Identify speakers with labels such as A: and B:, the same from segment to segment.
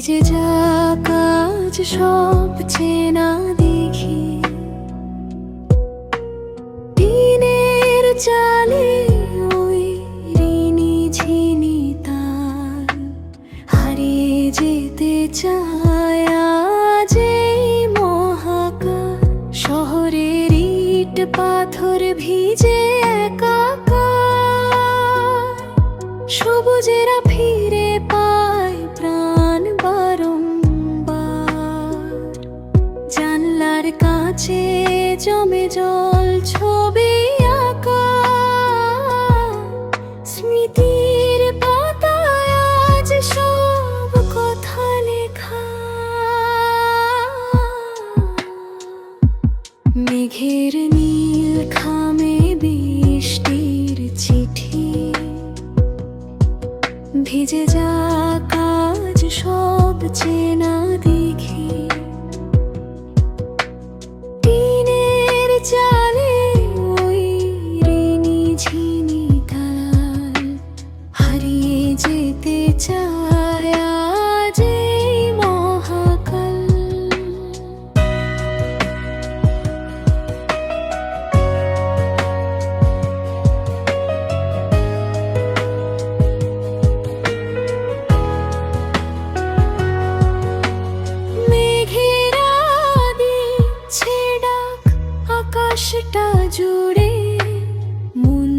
A: ভিজে যাক আজ সব চেনা দেখি, টিনের চালে ওই ঋণী ঝিনি তার হারিয়ে যেতে চায় আজ এই মহাকাশ। শহরের ইট পাথর ভিজে একাকার, সবুজেরা ফিরে পায় প্রাণ বারংবার। জানলার কাছে জমে জল ছবি আঁকা, স্মৃতির পাতায় আজ সব কথা লেখা। মেঘের নীল খামে বৃষ্টির চিঠি, ভিজে যাক আজ সব চেনা দেখি, টিনের চালে ওই ঋণী ঝিনি তার হারিয়ে যেতে চায় আজ এই মহাকাল। আকাশটা জুড়ে মন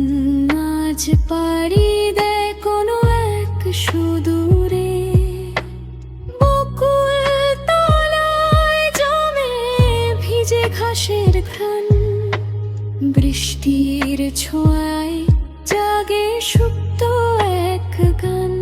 A: আজ পাড়ি দেয় কোনো এক সুদূরে। বকুল তলায় জমে ভিজে ঘাসের ঘ্রাণ, বৃষ্টির ছোঁয়ায় জাগে সুপ্ত এক গান।